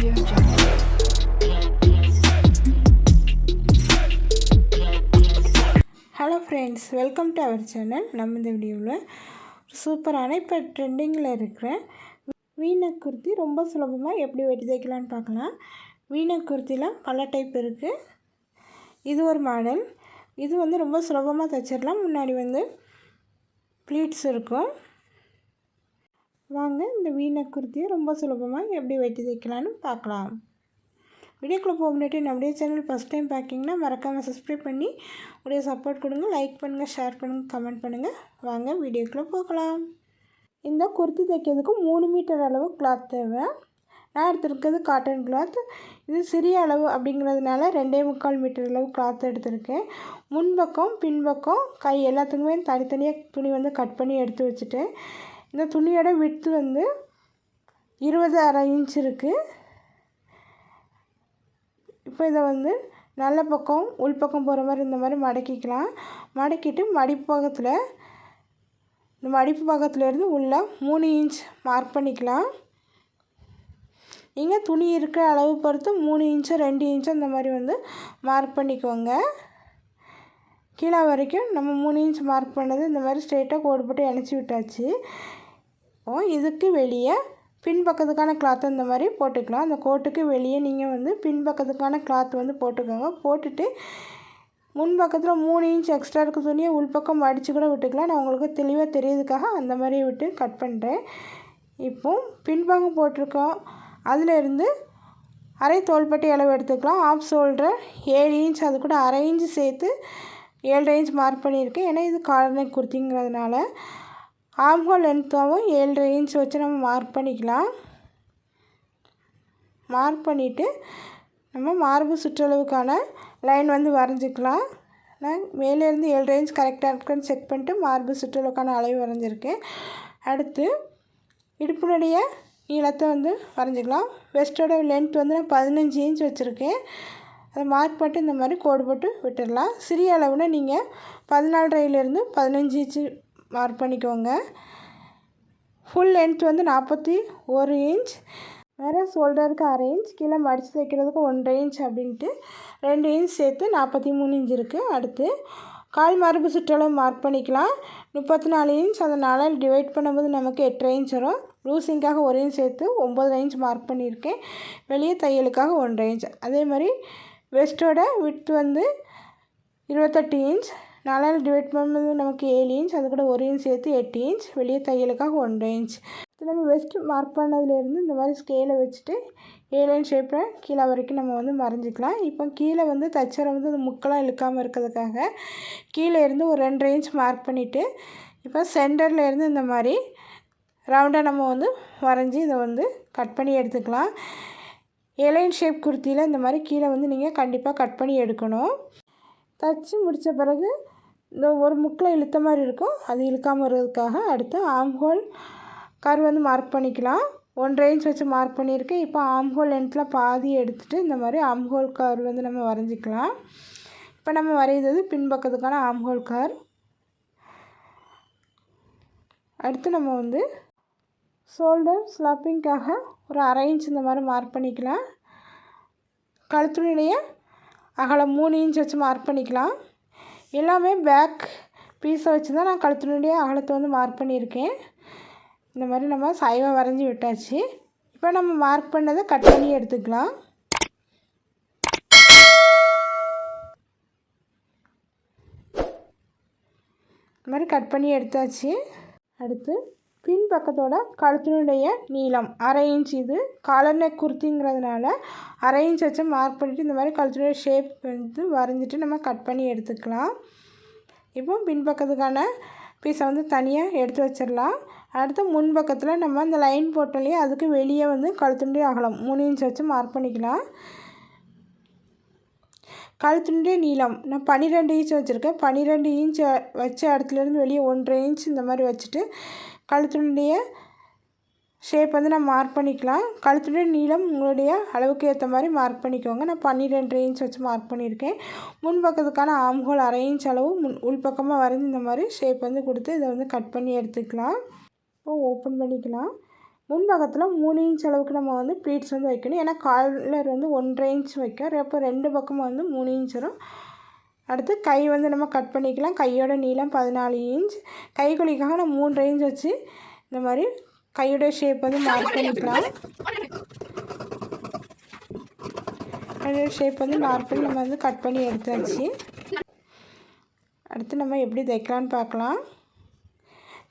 Audio Jungle. Hello friends, welcome to our channel. நம்ம இந்த வீடியோவில் சூப்பரான இப்போ ட்ரெண்டிங்கில் இருக்கிற வீநெக் குர்த்தி ரொம்ப சுலபமாக எப்படி வெட்டி தைக்கலான்னு பார்க்கலாம். வீநெக் குர்த்தியில் பல டைப் இருக்குது. இது ஒரு மாடல். இது வந்து ரொம்ப சுலபமாக தைச்சிடலாம். முன்னாடி வந்து ப்ளீட்ஸ் இருக்கும். வாங்க இந்த வீநெக் குர்த்தியை ரொம்ப சுலபமாக எப்படி வெட்டி தைக்கலான்னு பார்க்கலாம். வீடியோக்குள்ளே போக முன்னாடி நம்முடைய சேனல் ஃபஸ்ட் டைம் பார்க்கிங்கன்னா மறக்காமல் சப்ஸ்கிரைப் பண்ணி உடைய சப்போர்ட் கொடுங்க. லைக் பண்ணுங்கள், ஷேர் பண்ணுங்கள், கமெண்ட் பண்ணுங்கள். வாங்க வீடியோக்குள்ளே போகலாம். இந்த குர்த்தி தைக்கிறதுக்கு 3 மீட்டர் அளவு கிளாத் தேவை. நான் எடுத்துருக்கிறது காட்டன் கிளாத். இது சிறிய அளவு அப்படிங்கிறதுனால 2.25 மீட்டர் அளவு கிளாத் எடுத்திருக்கேன். முன்பக்கம் பின்பக்கம் கை எல்லாத்துக்குமே தனித்தனியாக துணி வந்து கட் பண்ணி எடுத்து வச்சுட்டேன். இந்த துணியோட விட்த் வந்து 20.5 இன்ச் இருக்குது. இப்போ இதை வந்து நல்ல பக்கம் உள்பக்கம் போகிற மாதிரி இந்த மாதிரி மடக்கிக்கலாம். மடக்கிட்டு மடிப்பு பாகத்துலேருந்து உள்ள 3 இன்ச் மார்க் பண்ணிக்கலாம். இங்கே துணி இருக்கிற அளவு பொறுத்து 3 இன்ச்சு 2 இன்ச்சு அந்த மாதிரி வந்து மார்க் பண்ணிக்கோங்க. கீழே வரைக்கும் நம்ம 3 இன்ச் மார்க் பண்ணது இந்த மாதிரி ஸ்ட்ரெயிட்டாக கோடு போட்டு இணைச்சி விட்டாச்சு. இதுக்கு வெளியே பின்பக்கத்துக்கான கிளாத்தை இந்த மாதிரி போட்டுக்கலாம். அந்த கோட்டுக்கு வெளியே நீங்கள் வந்து பின்பக்கத்துக்கான கிளாத் வந்து போட்டுக்கோங்க. போட்டுட்டு முன்பக்கத்தில் 3 இன்ச் எக்ஸ்ட்ரா இருக்க துணியை உள்பக்கம் மடித்து கூட விட்டுக்கலாம். நான் உங்களுக்கு தெளிவாக தெரியுதுக்காக அந்த மாதிரி விட்டு கட் பண்ணுறேன். இப்போது பின்பக்கம் போட்டிருக்கோம். அதிலேருந்து அரை தோள்பட்டை அளவு எடுத்துக்கலாம். ஆஃப் ஷோல்டர் 7 இன்ச், அது கூட அரை இன்ச்சு சேர்த்து 7.5 இன்ச் மார்க் பண்ணியிருக்கேன். ஏன்னா இது காலர் நெக் குர்த்திங்கிறதுனால. ஆம்ஹோல் லென்த்தாகவும் 7.5 இன்ச் வச்சு நம்ம மார்க் பண்ணிக்கலாம். மார்க் பண்ணிவிட்டு நம்ம மார்பு சுற்றளவுக்கான லைன் வந்து வரைஞ்சிக்கலாம். நான் மேலேருந்து 7.5 இன்ச் கரெக்டாக இருக்குன்னு செக் பண்ணிட்டு மார்பு சுற்றளவுக்கான அளவு வரைஞ்சிருக்கேன். அடுத்து இடுப்பினுடைய நீளத்தை வந்து வரைஞ்சிக்கலாம். வெஸ்ட்டோட லென்த் வந்து நான் 15 இன்ச் வச்சுருக்கேன். அதை மார்க் பண்ணிட்டு இந்த மாதிரி கோடு போட்டு விட்டுடலாம். சிறிய அளவுனா நீங்கள் 14.5லேருந்து 15 இன்ச்சு மார்க் பண்ணிக்கோங்க. ஃபுல் லென்த் வந்து 41 இன்ச். வேறு ஷோல்டருக்கு அரை இன்ச், கீழே மடித்து தைக்கிறதுக்கு 1.5 இன்ச் அப்படின்ட்டு 2 இன்ச் சேர்த்து 43 இன்ச் இருக்குது. அடுத்து கால் மார்பு சுற்றளவு மார்க் பண்ணிக்கலாம். 34 இன்ச். அதை 4ஆல் டிவைட் பண்ணும்போது நமக்கு 8.5 இன்ச் வரும். லூசிங்காக 1 இன்ச் சேர்த்து 9.5 இன்ச் மார்க் பண்ணியிருக்கேன். வெளியே தையலுக்காக 1.5 இன்ச். அதே மாதிரி வெஸ்ட்டோட விட்த் வந்து 28 இன்ச். 4ஆல் டிவைட் பண்ணும்போது நமக்கு 7 இன்ச். அது கூட 1 இன்ச் சேர்த்து 8 இன்ச். வெளியே தையலுக்காக 1.5 இன்ச். நம்ம வெஸ்ட் மார்க் பண்ணதுலேருந்து இந்த மாதிரி ஸ்கேலை வச்சுட்டு 7 இன்ச் ஷேப்பில் கீழே வரைக்கும் நம்ம வந்து மறைஞ்சிக்கலாம். இப்போ கீழே வந்து தச்சரை வந்து அந்த முக்கெல்லாம் இழுக்காமல் இருக்கிறதுக்காக கீழே இருந்து ஒரு 2.5 இன்ச் மார்க் பண்ணிவிட்டு இப்போ சென்டரில் இருந்து இந்த மாதிரி ரவுண்டாக நம்ம வந்து வரைஞ்சி இதை வந்து கட் பண்ணி எடுத்துக்கலாம். ஏலைன் ஷேப் குர்த்தியில் இந்த மாதிரி கீழே வந்து நீங்கள் கண்டிப்பாக கட் பண்ணி எடுக்கணும். தச்சு முடித்த பிறகு இந்த ஒரு முக்கில் இழுத்த மாதிரி இருக்கும், அது இழுக்காமல் இருக்கிறதுக்காக. அடுத்து ஆம்ஹோல் கர்வ் வந்து மார்க் பண்ணிக்கலாம். 1.5 இன்ச் வச்சு மார்க் பண்ணியிருக்கேன். இப்போ ஆம்ஹோல் லென்த்தில் பாதி எடுத்துகிட்டு இந்த மாதிரி ஆம்ஹோல் கர்வ் வந்து நம்ம வரைஞ்சிக்கலாம். இப்போ நம்ம வரைகிறது பின்பக்கத்துக்கான ஆம்ஹோல் கர்வ். அடுத்து நம்ம வந்து ஷோல்டர் ஸ்லாப்பிங்காக ஒரு அரை இன்ச் இந்த மாதிரி மார்க் பண்ணிக்கலாம். கழுத்துடைய அகலம் 3 இன்ச் வச்சு மார்க் பண்ணிக்கலாம். எல்லாமே பேக் பீஸை வச்சு தான் நான் கழுத்துனுடைய அகலத்தை வந்து மார்க் பண்ணியிருக்கேன். இந்த மாதிரி நம்ம சாய்வாக வரைஞ்சி விட்டாச்சு. இப்போ நம்ம மார்க் பண்ணதை கட் பண்ணி எடுத்துக்கலாம். இந்த மாதிரி கட் பண்ணி எடுத்தாச்சு. அடுத்து பின்பக்கத்தோட கழுத்தினுடைய நீளம் அரை இன்ச். இது காலர் நெக் குர்த்திங்கிறதுனால அரை இன்ச் வச்சு மார்க் பண்ணிவிட்டு இந்த மாதிரி கழுத்தினுடைய ஷேப் வந்து வரைஞ்சிட்டு நம்ம கட் பண்ணி எடுத்துக்கலாம். இப்போ பின்பக்கத்துக்கான பீஸை வந்து தனியாக எடுத்து வச்சிடலாம். அடுத்து முன்பக்கத்தில் நம்ம அந்த லைன் போட்டோலையே அதுக்கு வெளியே வந்து கழுத்தினுடைய அகலம் 3 இன்ச் வச்சு மார்க் பண்ணிக்கலாம். கழுத்தினுடைய நீளம் நான் 12 இன்ச் வச்சுருக்கேன். 12 இன்ச் வச்ச இடத்துலேருந்து வெளியே 1.5 இன்ச் இந்த மாதிரி வச்சுட்டு கழுத்தினுடைய ஷேப் வந்து நான் மார்க் பண்ணிக்கலாம். கழுத்துடைய நீளம் உங்களுடைய அளவுக்கு ஏற்ற மாதிரி மார்க் பண்ணிக்கோங்க. நான் 12.5 இன்ச் வச்சு மார்க் பண்ணியிருக்கேன். முன்பக்கத்துக்கான ஆம்ஹோல் அரை இன்ச் அளவு உள்பக்கமாக வரைஞ்சி இந்த மாதிரி ஷேப் வந்து கொடுத்து இதை வந்து கட் பண்ணி எடுத்துக்கலாம். இப்போ ஓப்பன் பண்ணிக்கலாம். முன்பக்கத்தில் 3 இன்ச் அளவுக்கு நம்ம வந்து ப்ளீட்ஸ் வந்து வைக்கணும். ஏன்னா காலர் வந்து 1.5 இன்ச் வைக்கும். அப்போ 2 பக்கமும் வந்து 3 இன்ச் வரும். அடுத்து கை வந்து நம்ம கட் பண்ணிக்கலாம். கையோட நீளம் 14 இன்ச். கைக்குழிக்காக நான் 3 இன்ச் வச்சு இந்த மாதிரி கையோட ஷேப் வந்து மார்க் பண்ணிக்கலாம். கையோட ஷேப் வந்து மார்க் பண்ணி நம்ம வந்து கட் பண்ணி எடுத்தாச்சு. அடுத்து நம்ம எப்படி தைக்கலான்னு பார்க்கலாம்.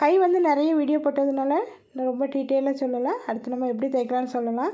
கை வந்து நிறைய வீடியோ போட்டதுனால நான் ரொம்ப டீட்டெயிலாக சொல்லலை. அடுத்து நம்ம எப்படி தைக்கலான்னு சொல்லலாம்.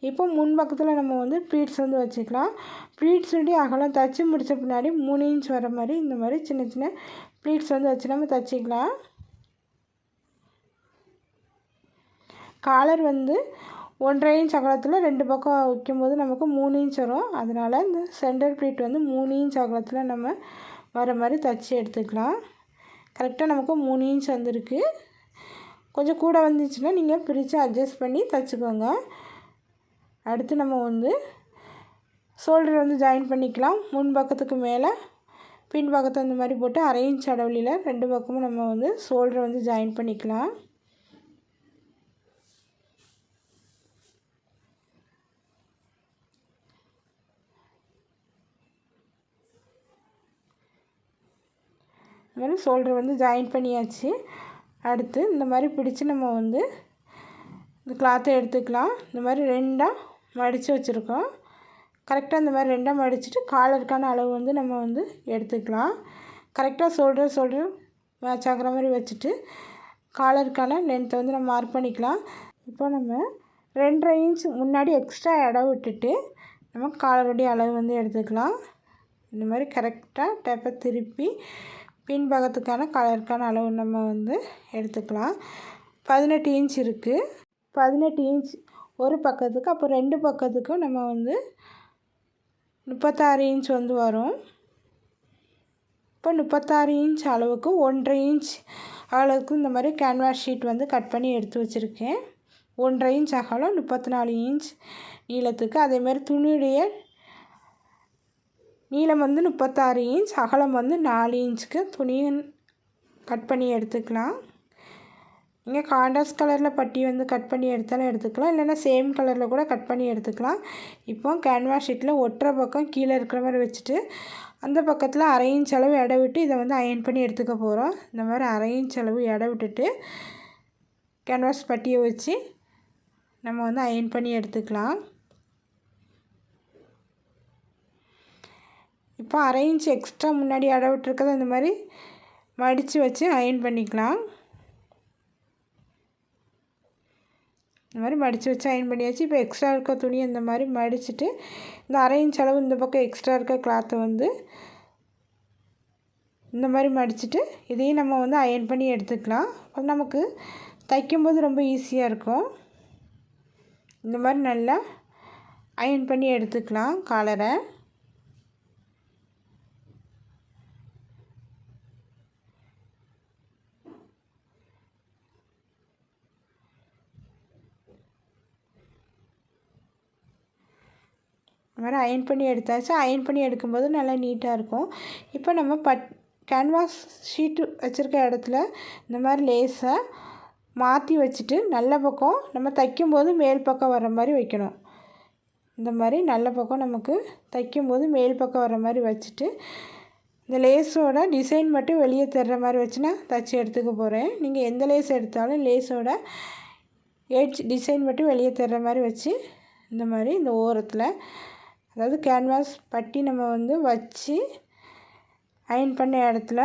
இப்போ முன்பக்கத்தில் நம்ம வந்து ப்ளீட்ஸ் வந்து வச்சுக்கலாம். ப்ளீட்ஸுடைய அகலம் தைச்சி முடித்த பின்னாடி 3 இன்ச் வர மாதிரி இந்த மாதிரி சின்ன சின்ன ப்ளீட்ஸ் வந்து வச்சு நம்ம தைச்சிக்கலாம். காலர் வந்து 1.5 இன்ச் அகலத்தில் 2 பக்கம் வைக்கும்போது நமக்கு 3 இன்ச் வரும். அதனால் இந்த சென்டர் ப்ளீட் வந்து 3 இன்ச் அகலத்தில் நம்ம வர மாதிரி தைச்சி எடுத்துக்கலாம். கரெக்டாக நமக்கு 3 இன்ச் வந்திருக்கு. கொஞ்சம் கூட வந்துச்சுன்னா நீங்கள் பிரித்து அட்ஜஸ்ட் பண்ணி தைச்சிக்கோங்க. அடுத்து நம்ம வந்து ஷோல்டர் வந்து ஜாயின் பண்ணிக்கலாம். முன் பக்கத்துக்கு மேலே பின் பக்கத்தை இந்த மாதிரி போட்டு 1/2 இன்ச் இடைவெளியில் 2 பக்கமும் நம்ம வந்து ஷோல்டரை வந்து ஜாயின் பண்ணிக்கலாம். இந்த மாதிரி ஷோல்டர் வந்து ஜாயின் பண்ணியாச்சு. அடுத்து இந்த மாதிரி பிடிச்சி நம்ம வந்து இந்த கிளாத்தை எடுத்துக்கலாம். இந்த மாதிரி 2ஆக மடித்து வச்சுருக்கோம். கரெக்டாக இந்த மாதிரி 2ஆக மடிச்சுட்டு காலருக்கான அளவு வந்து நம்ம வந்து எடுத்துக்கலாம். கரெக்டாக ஷோல்டர் மேட்ச் ஆகிற மாதிரி வச்சுட்டு காலருக்கான லென்த்தை வந்து நம்ம மார்க் பண்ணிக்கலாம். இப்போ நம்ம 2.5 இன்ச் முன்னாடி எக்ஸ்ட்ரா இடம் விட்டுட்டு நம்ம காலருடைய அளவு வந்து எடுத்துக்கலாம். இந்த மாதிரி கரெக்டாக டேப்பை திருப்பி பின்பக்கத்துக்கான கலருக்கான அளவு நம்ம வந்து எடுத்துக்கலாம். 18 இன்ச் இருக்குது. 18 இன்ச் ஒரு பக்கத்துக்கு, அப்போ 2 பக்கத்துக்கும் நம்ம வந்து 36 இன்ச் வந்து வரும். இப்போ 36 இன்ச் அளவுக்கு 1.5 இன்ச் அளவுக்கு இந்த மாதிரி கேன்வாஸ் ஷீட் வந்து கட் பண்ணி எடுத்து வச்சுருக்கேன். 1.5 இன்ச் அகலம், 34 இன்ச் நீளத்துக்கு. அதேமாதிரி துணியுடைய நீளம் வந்து 36 இன்ச், அகலம் வந்து 4 இன்ச்சுக்கு துணியை கட் பண்ணி எடுத்துக்கலாம். நீங்கள் கான்ட்ராஸ்ட் கலரில் பட்டி வந்து கட் பண்ணி எடுத்தாலும் எடுத்துக்கலாம், இல்லைன்னா சேம் கலரில் கூட கட் பண்ணி எடுத்துக்கலாம். இப்போ கேன்வாஸ் ஷீட்டில் ஒற்றை பக்கம் கீழே இருக்கிற மாதிரி வச்சுட்டு அந்த பக்கத்தில் 1/2 இன்ச் அளவு எடை விட்டு இதை வந்து அயன் பண்ணி எடுத்துக்க போகிறோம். இந்த மாதிரி 1/2 இன்ச் அளவு எடை விட்டுட்டு கேன்வாஸ் பட்டியை வச்சு நம்ம வந்து அயன் பண்ணி எடுத்துக்கலாம். இப்போ 1/2 இன்ச் எக்ஸ்ட்ரா முன்னாடி எடை விட்டுருக்கதை இந்த மாதிரி மடித்து வச்சு அயன் பண்ணிக்கலாம். இந்த மாதிரி மடித்து வச்சு அயன் பண்ணியாச்சு. இப்போ எக்ஸ்ட்ரா இருக்க துணியை இந்த மாதிரி மடிச்சுட்டு இந்த 1/2 இன்ச் அளவு இந்த பக்கம் எக்ஸ்ட்ரா இருக்க கிளாத்தை வந்து இந்த மாதிரி மடிச்சுட்டு இதையும் நம்ம வந்து அயன் பண்ணி எடுத்துக்கலாம். அது நமக்கு தைக்கும்போது ரொம்ப ஈஸியாக இருக்கும். இந்த மாதிரி நல்லா அயன் பண்ணி எடுத்துக்கலாம் காலரை. இந்த மாதிரி அயன் பண்ணி எடுத்தாச்சு. அயன் பண்ணி எடுக்கும்போது நல்லா நீட்டாக இருக்கும். இப்போ நம்ம கேன்வாஸ் ஷீட்டு வச்சுருக்க இடத்துல இந்த மாதிரி லேஸை மாற்றி வச்சுட்டு நல்ல பக்கம் நம்ம தைக்கும்போது மேல் பக்கம் வர மாதிரி வைக்கணும். இந்த மாதிரி நல்ல பக்கம் நமக்கு தைக்கும்போது மேல் பக்கம் வர மாதிரி வச்சுட்டு இந்த லேஸோட டிசைன் மட்டும் வெளியே தர்ற மாதிரி வச்சு நான் தைச்சி எடுத்துக்க போகிறேன். நீங்கள் எந்த லேஸ் எடுத்தாலும் லேஸோட எட்ஜ் டிசைன் மட்டும் வெளியே தர்ற மாதிரி வச்சு இந்த மாதிரி இந்த ஓரத்தில், அதாவது கேன்வாஸ் பட்டி நம்ம வந்து வச்சு அயன் பண்ண இடத்துல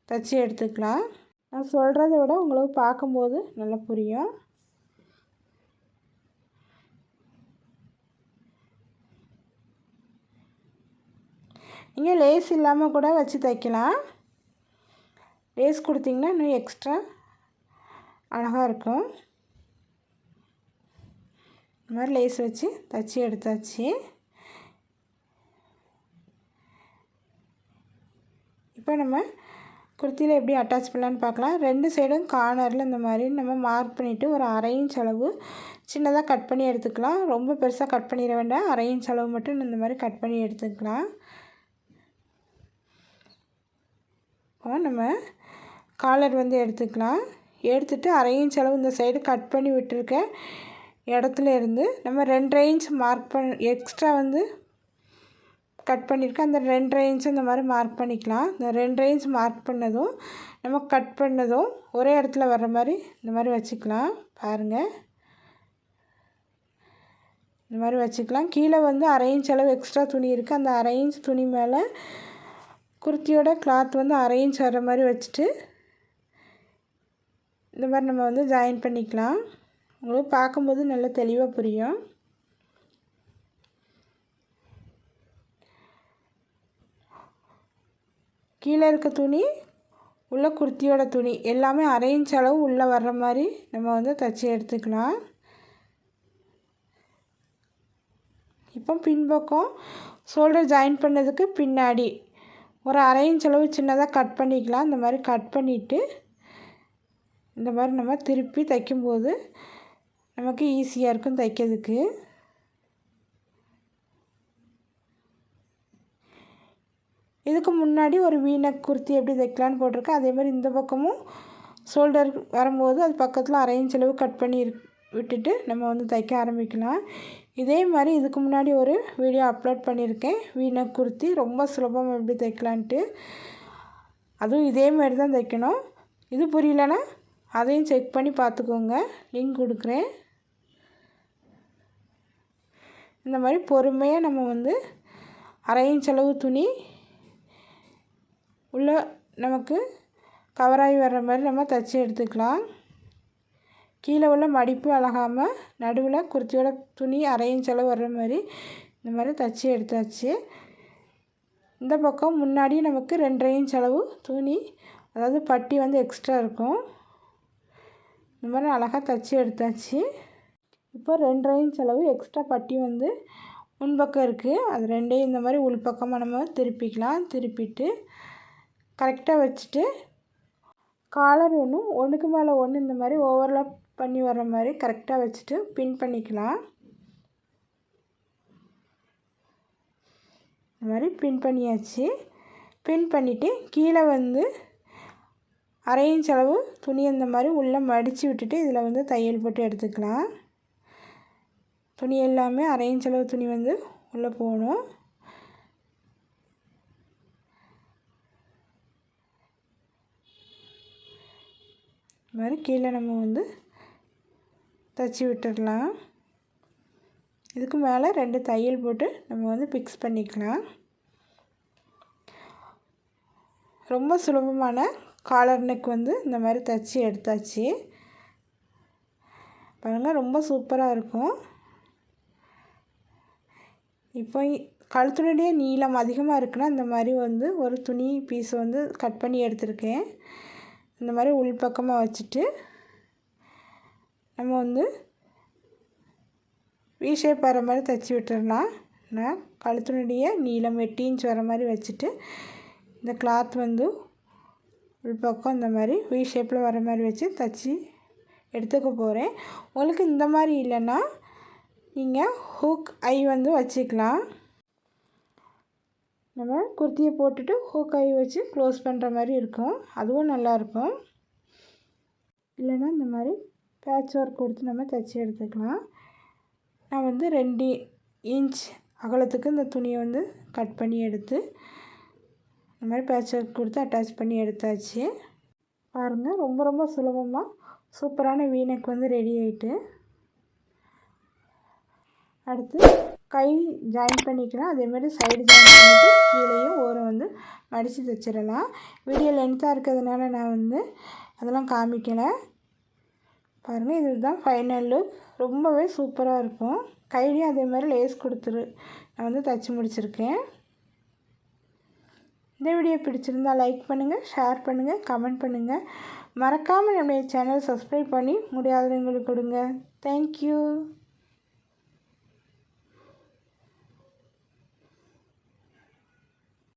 தைச்சி எடுத்துக்கலாம். நான் சொல்கிறத விட உங்களுக்கு பார்க்கும்போது நல்லா புரியும். நீங்கள் லேஸ் இல்லாமல் கூட வச்சு தைக்கலாம். லேஸ் கொடுத்திங்கன்னா இன்னும் எக்ஸ்ட்ரா அழகாக இருக்கும். இந்த மாதிரி லேஸ் வச்சு தைச்சி எடுத்தாச்சு. இப்போ நம்ம குர்த்தியில் எப்படி அட்டாச் பண்ணலான்னு பார்க்கலாம். 2 சைடும் கார்னரில் இந்த மாதிரி நம்ம மார்க் பண்ணிவிட்டு ஒரு 1/2 இன்ச் அளவு சின்னதாக கட் பண்ணி எடுத்துக்கலாம். ரொம்ப பெருசாக கட் பண்ணிட வேண்டாம். 1/2 இன்ச் அளவு மட்டும் இந்த மாதிரி கட் பண்ணி எடுத்துக்கலாம். இப்போ நம்ம காலர் வந்து எடுத்துக்கலாம். எடுத்துகிட்டு 1/2 இன்ச் அளவு இந்த சைடு கட் பண்ணி விட்டுருக்க இடத்துல இருந்து நம்ம 2.5 இன்ச் மார்க் எக்ஸ்ட்ரா வந்து கட் பண்ணியிருக்கேன். அந்த 2.5 இன்ச் இந்த மாதிரி மார்க் பண்ணிக்கலாம். இந்த 2.5 இன்ச் மார்க் பண்ணதும் நம்ம கட் பண்ணதும் ஒரே இடத்துல வர்ற மாதிரி இந்த மாதிரி வச்சுக்கலாம். பாருங்கள், இந்த மாதிரி வச்சுக்கலாம். கீழே வந்து 1/2 இன்ச் அளவு எக்ஸ்ட்ரா துணி இருக்குது. அந்த 1/2 இன்ச் துணி மேலே குர்த்தியோட கிளாத் வந்து 1/2 இன்ச் வர்ற மாதிரி வச்சுட்டு இந்த மாதிரி நம்ம வந்து ஜாயின் பண்ணிக்கலாம். உங்களுக்கு பார்க்கும்போது நல்லா தெளிவாக புரியும். கீழே இருக்க துணி உள்ள குர்த்தியோட துணி எல்லாமே 1/2 இன்ச் அளவு உள்ளே வர்ற மாதிரி நம்ம வந்து தைச்சி எடுத்துக்கலாம். இப்போ பின்பக்கம் ஷோல்டர் ஜாயின் பண்ணதுக்கு பின்னாடி ஒரு 1/2 இன்ச் அளவு சின்னதாக கட் பண்ணிக்கலாம். இந்த மாதிரி கட் பண்ணிவிட்டு இந்த மாதிரி நம்ம திருப்பி தைக்கும்போது நமக்கு ஈஸியாக இருக்கும் தைக்கிறதுக்கு. இதுக்கு முன்னாடி ஒரு வீனக் குர்த்தி எப்படி தைக்கலான்னு போட்டிருக்கேன். அதே மாதிரி இந்த பக்கமும் ஷோல்டர் வரும்போது அது பக்கத்தில் 1/2 இன்ச் அளவு கட் பண்ணி விட்டுட்டு நம்ம வந்து தைக்க ஆரம்பிக்கலாம். இதே மாதிரி இதுக்கு முன்னாடி ஒரு வீடியோ அப்லோட் பண்ணியிருக்கேன், வீனக் குர்த்தி ரொம்ப சுலபமாக எப்படி தைக்கலான்ட்டு. அதுவும் இதே மாதிரி தான் தைக்கணும். இது புரியலன்னா அதையும் செக் பண்ணி பார்த்துக்கோங்க, லிங்க் கொடுக்குறேன். இந்த மாதிரி பொறுமையாக நம்ம வந்து 1/2 இன்ச் அளவு துணி உள்ளே நமக்கு கவராகி வர்ற மாதிரி நம்ம தைச்சி எடுத்துக்கலாம். கீழே உள்ள மடிப்பு அழகாமல் நடுவில் குர்த்தியோட துணி 1/2 இன்ச் அளவு வர்ற மாதிரி இந்த மாதிரி தைச்சி எடுத்தாச்சு. இந்த பக்கம் முன்னாடி நமக்கு 2.5 இன்ச் அளவு துணி, அதாவது பட்டி வந்து எக்ஸ்ட்ரா இருக்கும். இந்த மாதிரி அழகாக தைச்சி எடுத்தாச்சு. இப்போ 2.5 இன்ச் அளவு எக்ஸ்ட்ரா பட்டி வந்து முன்பக்கம் இருக்குது. அது ரெண்டையும் இந்த மாதிரி உள்பக்கமாக நம்ம திருப்பிக்கலாம். திருப்பிட்டு கரெக்டாக வச்சுட்டு காலர் ஒன்றுக்கு மேலே ஒன்று இந்த மாதிரி ஓவர்லாப் பண்ணி வர்ற மாதிரி கரெக்டாக வச்சுட்டு பின் பண்ணிக்கலாம். இந்த மாதிரி பின் பண்ணியாச்சு. பின் பண்ணிவிட்டு கீழே வந்து 1/2 இன்ச் அளவு துணி இந்த மாதிரி உள்ளே மடித்து விட்டுட்டு இதில் வந்து தையல் போட்டு எடுத்துக்கலாம். துணி எல்லாமே 1/2 இன்ச் அளவு துணி வந்து உள்ளே போகணும். இந்த மாதிரி கீழே நம்ம வந்து தைச்சி விட்டுடலாம். இதுக்கு மேலே 2 தையல் போட்டு நம்ம வந்து ஃபிக்ஸ் பண்ணிக்கலாம். ரொம்ப சுலபமான காலர் நெக் வந்து இந்த மாதிரி தைச்சி எடுத்தாச்சு. பாருங்கள், ரொம்ப சூப்பராக இருக்கும். இப்போ கழுத்துனுடைய நீளம் அதிகமாக இருக்குன்னா இந்த மாதிரி வந்து ஒரு துணி பீஸ் வந்து கட் பண்ணி எடுத்திருக்கேன். இந்த மாதிரி உள்பக்கமாக வச்சுட்டு நம்ம வந்து வி ஷேப் வர மாதிரி தைச்சி விட்டுடலாம். நான் கழுத்துனுடைய நீளம் 8 இன்ச் வர மாதிரி வச்சுட்டு இந்த கிளாத் வந்து உள்பக்கம் இந்த மாதிரி வி ஷேப்பில் வர மாதிரி வச்சு தைச்சி எடுத்துக்க போகிறேன். உங்களுக்கு இந்த மாதிரி இல்லைன்னா நீங்கள் ஹூக் ஐ வந்து வச்சுக்கலாம். நம்ம குர்த்தியை போட்டுட்டு ஹூக் ஐ வச்சு க்ளோஸ் பண்ணுற மாதிரி இருக்கும், அதுவும் நல்லாயிருக்கும். இல்லைன்னா இந்த மாதிரி பேட்ச் ஒர்க் கொடுத்து நம்ம தைச்சி எடுத்துக்கலாம். நான் வந்து 2 இன்ச் அகலத்துக்கு இந்த துணியை வந்து கட் பண்ணி எடுத்து இந்த மாதிரி பேட்ச் ஒர்க் கொடுத்து அட்டாச் பண்ணி எடுத்தாச்சு. பாருங்கள், ரொம்ப ரொம்ப சுலபமாக சூப்பரான வீனக் வந்து ரெடி ஆகிட்டு. அடுத்து கை ஜாயின் பண்ணிக்கலாம். அதேமாதிரி சைடு ஜாயின் பண்ணிவிட்டு கீழேயும் ஓரம் வந்து மடித்து தைச்சிடலாம். வீடியோ லென்த்தாக இருக்கிறதுனால நான் வந்து அதெல்லாம் காமிக்கலை. பாருங்கள், இதுதான் ஃபைனல் லுக். ரொம்பவே சூப்பராக இருக்கும். கையிலையும் அதே மாதிரி லேஸ் கொடுத்துரு நான் வந்து தைச்சி முடிச்சிருக்கேன். இந்த வீடியோ பிடிச்சிருந்தால் லைக் பண்ணுங்கள், ஷேர் பண்ணுங்கள், கமெண்ட் பண்ணுங்கள். மறக்காமல் நம்முடைய சேனல் சப்ஸ்கிரைப் பண்ணி முடியாதவங்களுக்கு கொடுங்க. தேங்க்யூ.